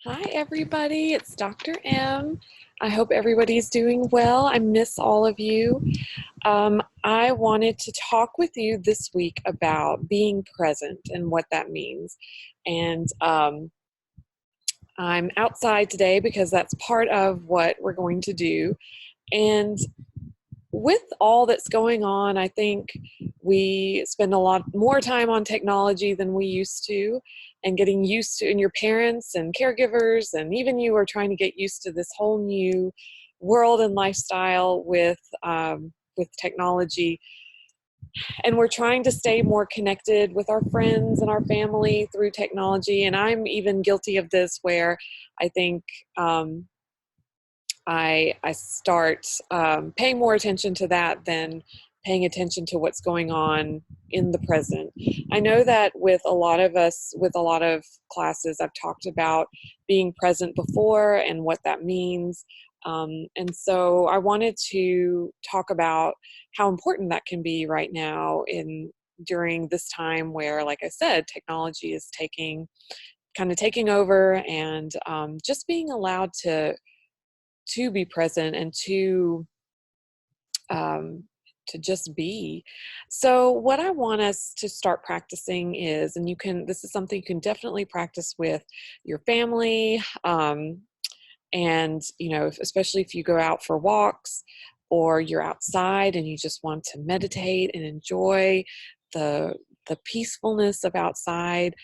Hi, everybody. It's Dr. M. I hope everybody's doing well. I miss all of you. I wanted to talk with you this week about being present and what that means. And I'm outside today because that's part of what we're going to do. And with all that's going on, I think we spend a lot more time on technology than we used to, and getting used to, and your parents and caregivers and even you are trying to get used to this whole new world and lifestyle with technology. And we're trying to stay more connected with our friends and our family through technology. And I'm even guilty of this, where I think I start paying more attention to that than paying attention to what's going on in the present. I know that with a lot of us, with a lot of classes, I've talked about being present before and what that means. And so I wanted to talk about how important that can be right now during this time where, like I said, technology is taking over, and just being allowed to be present and to just be. So what I want us to start practicing is, and this is something you can definitely practice with your family, and especially if you go out for walks or you're outside and you just want to meditate and enjoy the peacefulness of outside,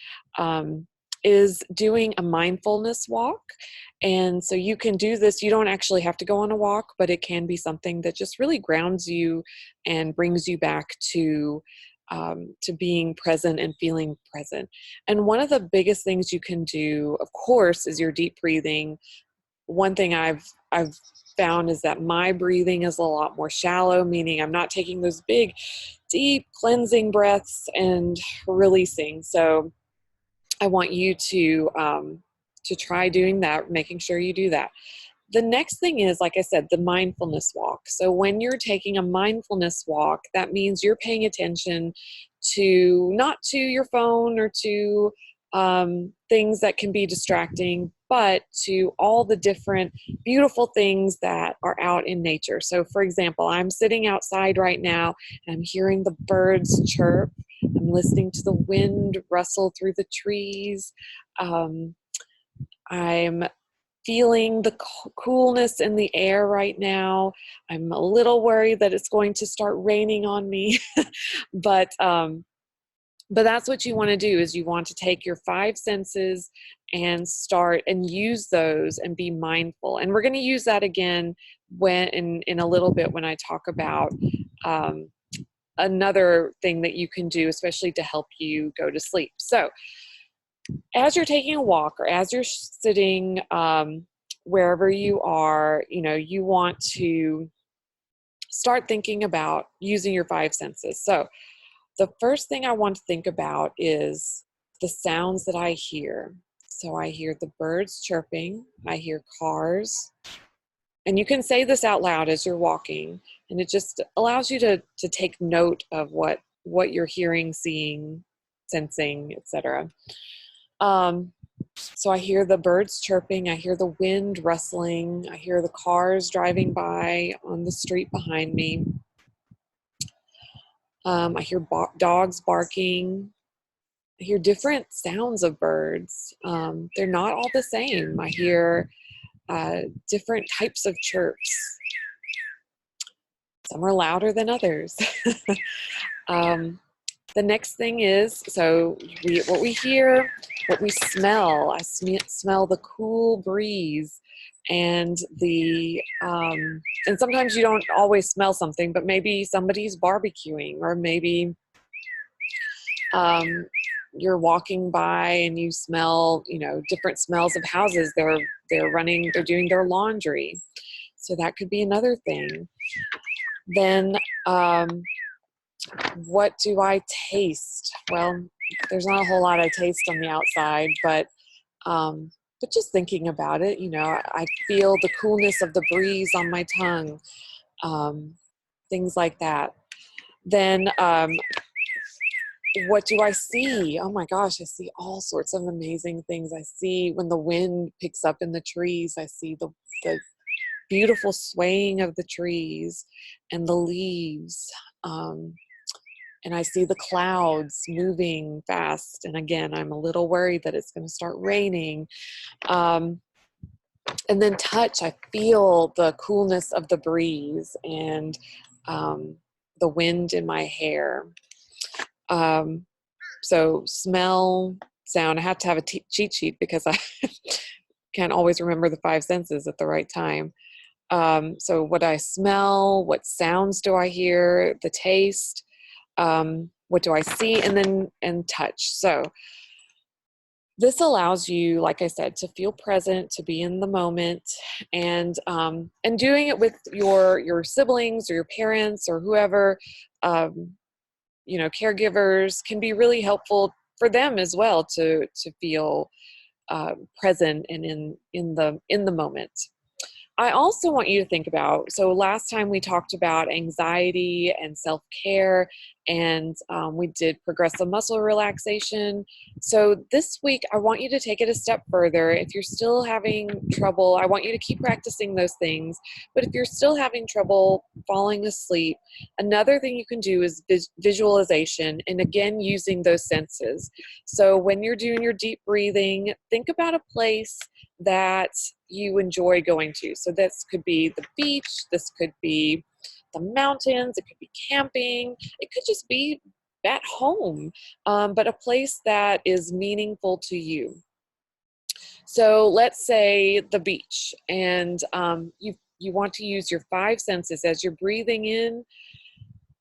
is doing a mindfulness walk. And so you can do this. You don't actually have to go on a walk, but it can be something that just really grounds you and brings you back to being present and feeling present. And one of the biggest things you can do, of course, is your deep breathing. One thing I've found is that my breathing is a lot more shallow, meaning I'm not taking those big, deep cleansing breaths and releasing. So I want you to try doing that, making sure you do that. The next thing is, like I said, the mindfulness walk. So when you're taking a mindfulness walk, that means you're paying attention to, not to your phone or to things that can be distracting, but to all the different beautiful things that are out in nature. So for example, I'm sitting outside right now and I'm hearing the birds chirp. I'm listening to the wind rustle through the trees. I'm feeling the coolness in the air right now. I'm a little worried that it's going to start raining on me, but that's what you want to do, is you want to take your five senses and start and use those and be mindful. And we're going to use that again in a little bit when I talk about another thing that you can do, especially to help you go to sleep. So as you're taking a walk or as you're sitting wherever you are, you want to start thinking about using your five senses. So the first thing I want to think about is the sounds that I hear. So I hear the birds chirping, I hear cars, and you can say this out loud as you're walking, and it just allows you to take note of what you're hearing, seeing, sensing, etc. So I hear the birds chirping, I hear the wind rustling, I hear the cars driving by on the street behind me. I hear dogs barking. I hear different sounds of birds. They're not all the same. I hear different types of chirps. Some are louder than others. The next thing is, what we hear, what we smell. I smell the cool breeze, and and sometimes you don't always smell something, but maybe somebody's barbecuing, or maybe you're walking by and you smell, different smells of houses. They're doing their laundry. So that could be another thing. Then, what do I taste? Well, there's not a whole lot I taste on the outside, but just thinking about it, I feel the coolness of the breeze on my tongue, things like that. Then what do I see? Oh my gosh, I see all sorts of amazing things. I see when the wind picks up in the trees, I see the beautiful swaying of the trees and the leaves. And I see the clouds moving fast. And again, I'm a little worried that it's going to start raining. And then touch, I feel the coolness of the breeze and the wind in my hair. So smell, sound. I have to have a cheat sheet because I can't always remember the five senses at the right time. So what I smell, what sounds do I hear, the taste, what do I see, and touch. So this allows you, like I said, to feel present, to be in the moment, and doing it with your siblings or your parents or whoever, caregivers, can be really helpful for them as well to feel present and in the moment. I also want you to think about, so last time we talked about anxiety and self-care, and we did progressive muscle relaxation. So this week, I want you to take it a step further. If you're still having trouble, I want you to keep practicing those things. But if you're still having trouble falling asleep, another thing you can do is visualization, and again, using those senses. So when you're doing your deep breathing, think about a place that you enjoy going to. So this could be the beach, this could be the mountains, it could be camping, it could just be at home, but a place that is meaningful to you. So let's say the beach, and you want to use your five senses as you're breathing in.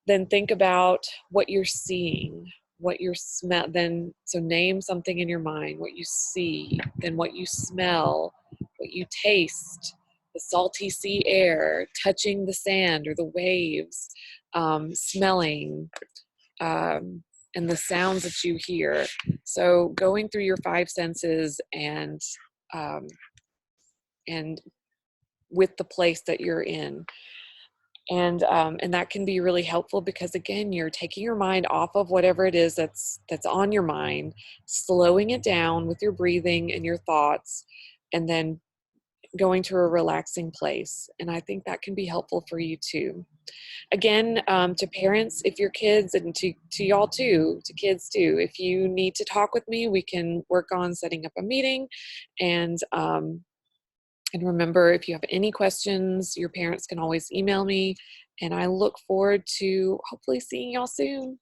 Then think about what you're seeing, what you're smell. Then so name something in your mind, what you see, then what you smell, what you taste, the salty sea air, touching the sand or the waves, smelling, and the sounds that you hear. So going through your five senses um, and with the place that you're in. And that can be really helpful because again, you're taking your mind off of whatever it is that's on your mind, slowing it down with your breathing and your thoughts, and then going to a relaxing place. And I think that can be helpful for you too. Again, to parents, if your kids, and to y'all too, to kids too, if you need to talk with me, we can work on setting up a meeting. And remember, if you have any questions, your parents can always email me. And I look forward to hopefully seeing y'all soon.